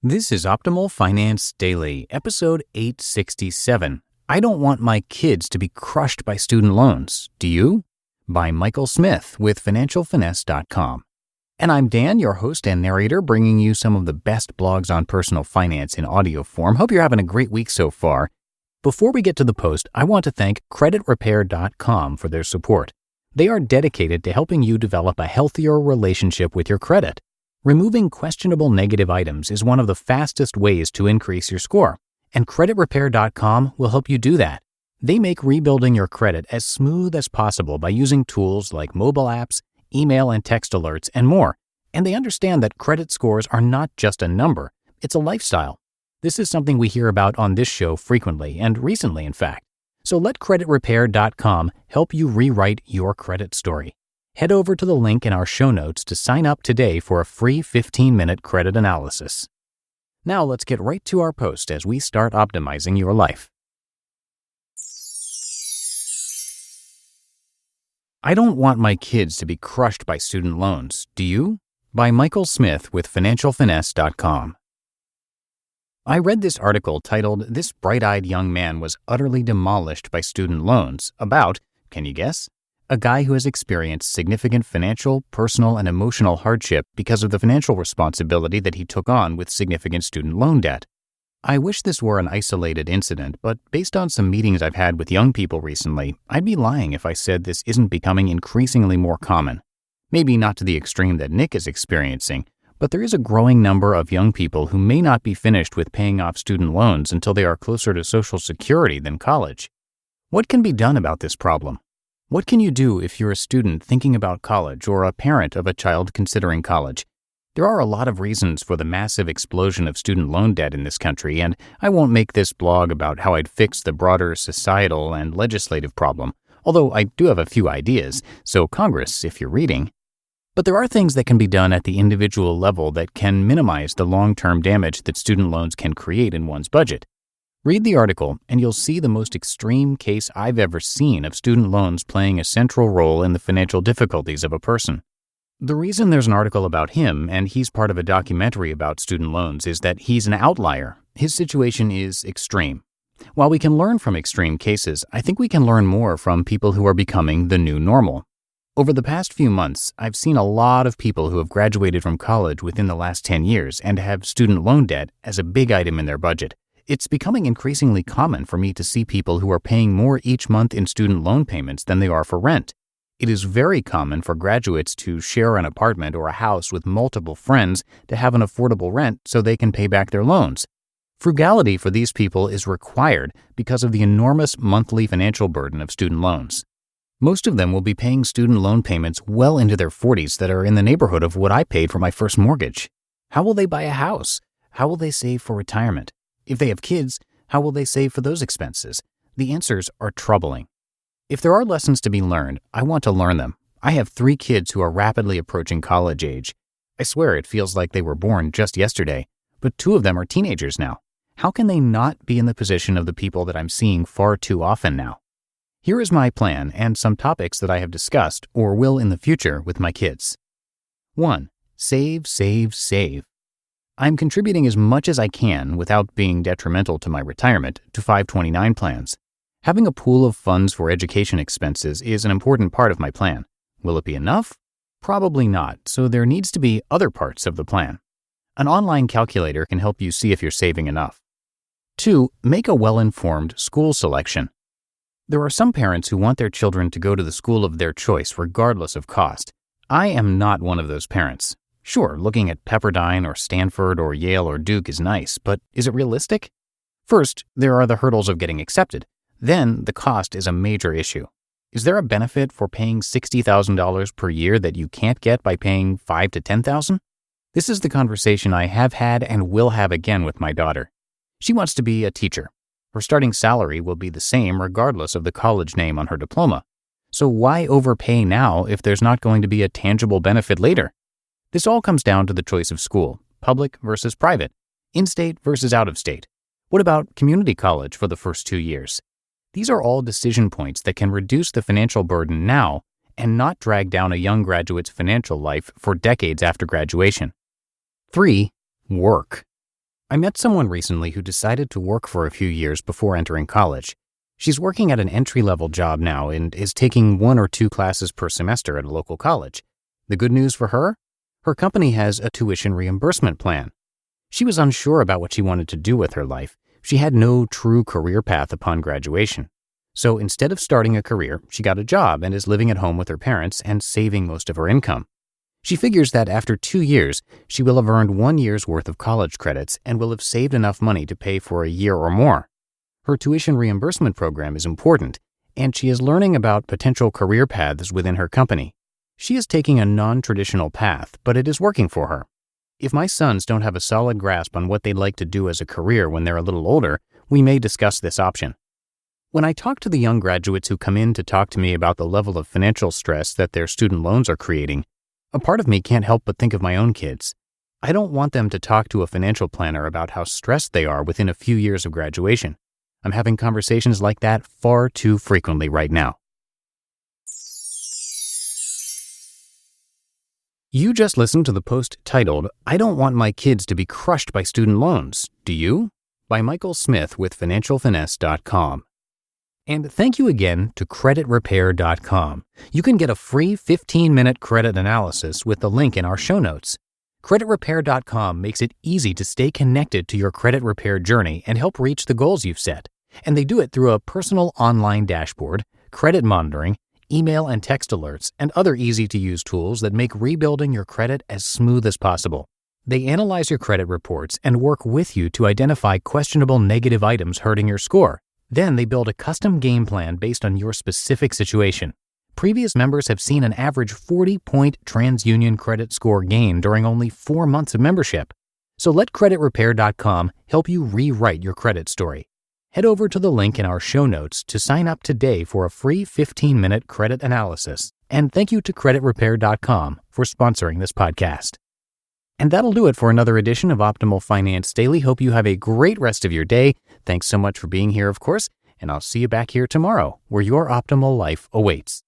This is Optimal Finance Daily, episode 867. I don't want my kids to be crushed by student loans. Do you? By Michael Smith with financialfinesse.com. And I'm Dan, your host and narrator, bringing you some of the best blogs on personal finance in audio form. Hope you're having a great week so far. Before we get to the post, I want to thank creditrepair.com for their support. They are dedicated to helping you develop a healthier relationship with your credit. Removing questionable negative items is one of the fastest ways to increase your score, and creditrepair.com will help you do that. They make rebuilding your credit as smooth as possible by using tools like mobile apps, email and text alerts, and more. And they understand that credit scores are not just a number, it's a lifestyle. This is something we hear about on this show frequently, and recently in fact. So let creditrepair.com help you rewrite your credit story. Head over to the link in our show notes to sign up today for a free 15-minute credit analysis. Now let's get right to our post as we start optimizing your life. I don't want my kids to be crushed by student loans. Do you? By Michael Smith with financialfinesse.com. I read this article titled, "This Bright-Eyed Young Man Was Utterly Demolished by Student Loans," about, can you guess? A guy who has experienced significant financial, personal, and emotional hardship because of the financial responsibility that he took on with significant student loan debt. I wish this were an isolated incident, but based on some meetings I've had with young people recently, I'd be lying if I said this isn't becoming increasingly more common. Maybe not to the extreme that Nick is experiencing, but there is a growing number of young people who may not be finished with paying off student loans until they are closer to Social Security than college. What can be done about this problem? What can you do if you're a student thinking about college or a parent of a child considering college? There are a lot of reasons for the massive explosion of student loan debt in this country, and I won't make this blog about how I'd fix the broader societal and legislative problem, although I do have a few ideas, so Congress, if you're reading. But there are things that can be done at the individual level that can minimize the long-term damage that student loans can create in one's budget. Read the article, and you'll see the most extreme case I've ever seen of student loans playing a central role in the financial difficulties of a person. The reason there's an article about him, and he's part of a documentary about student loans, is that he's an outlier. His situation is extreme. While we can learn from extreme cases, I think we can learn more from people who are becoming the new normal. Over the past few months, I've seen a lot of people who have graduated from college within the last 10 years and have student loan debt as a big item in their budget. It's becoming increasingly common for me to see people who are paying more each month in student loan payments than they are for rent. It is very common for graduates to share an apartment or a house with multiple friends to have an affordable rent so they can pay back their loans. Frugality for these people is required because of the enormous monthly financial burden of student loans. Most of them will be paying student loan payments well into their 40s that are in the neighborhood of what I paid for my first mortgage. How will they buy a house? How will they save for retirement? If they have kids, how will they save for those expenses? The answers are troubling. If there are lessons to be learned, I want to learn them. I have 3 kids who are rapidly approaching college age. I swear it feels like they were born just yesterday, but 2 of them are teenagers now. How can they not be in the position of the people that I'm seeing far too often now? Here is my plan and some topics that I have discussed or will in the future with my kids. 1. Save, save, save. I'm contributing as much as I can without being detrimental to my retirement to 529 plans. Having a pool of funds for education expenses is an important part of my plan. Will it be enough? Probably not, so there needs to be other parts of the plan. An online calculator can help you see if you're saving enough. 2. Make a well-informed school selection. There are some parents who want their children to go to the school of their choice regardless of cost. I am not one of those parents. Sure, looking at Pepperdine or Stanford or Yale or Duke is nice, but is it realistic? First, there are the hurdles of getting accepted. Then, the cost is a major issue. Is there a benefit for paying $60,000 per year that you can't get by paying $5,000 to $10,000? This is the conversation I have had and will have again with my daughter. She wants to be a teacher. Her starting salary will be the same regardless of the college name on her diploma. So why overpay now if there's not going to be a tangible benefit later? This all comes down to the choice of school, public versus private, in-state versus out-of-state. What about community college for the first 2 years? These are all decision points that can reduce the financial burden now and not drag down a young graduate's financial life for decades after graduation. 3. Work. I met someone recently who decided to work for a few years before entering college. She's working at an entry-level job now and is taking 1 or 2 classes per semester at a local college. The good news for her? Her company has a tuition reimbursement plan. She was unsure about what she wanted to do with her life. She had no true career path upon graduation. So instead of starting a career, she got a job and is living at home with her parents and saving most of her income. She figures that after 2 years, she will have earned 1 year's worth of college credits and will have saved enough money to pay for a year or more. Her tuition reimbursement program is important, and she is learning about potential career paths within her company. She is taking a non-traditional path, but it is working for her. If my sons don't have a solid grasp on what they'd like to do as a career when they're a little older, we may discuss this option. When I talk to the young graduates who come in to talk to me about the level of financial stress that their student loans are creating, a part of me can't help but think of my own kids. I don't want them to talk to a financial planner about how stressed they are within a few years of graduation. I'm having conversations like that far too frequently right now. You just listened to the post titled, "I Don't Want My Kids to Be Crushed by Student Loans, Do You?" by Michael Smith with financialfinesse.com. And thank you again to creditrepair.com. You can get a free 15-minute credit analysis with the link in our show notes. Creditrepair.com makes it easy to stay connected to your credit repair journey and help reach the goals you've set. And they do it through a personal online dashboard, credit monitoring, email and text alerts, and other easy-to-use tools that make rebuilding your credit as smooth as possible. They analyze your credit reports and work with you to identify questionable negative items hurting your score. Then they build a custom game plan based on your specific situation. Previous members have seen an average 40-point TransUnion credit score gain during only 4 months of membership. So let creditrepair.com help you rewrite your credit story. Head over to the link in our show notes to sign up today for a free 15-minute credit analysis. And thank you to creditrepair.com for sponsoring this podcast. And that'll do it for another edition of Optimal Finance Daily. Hope you have a great rest of your day. Thanks so much for being here, of course, and I'll see you back here tomorrow where your optimal life awaits.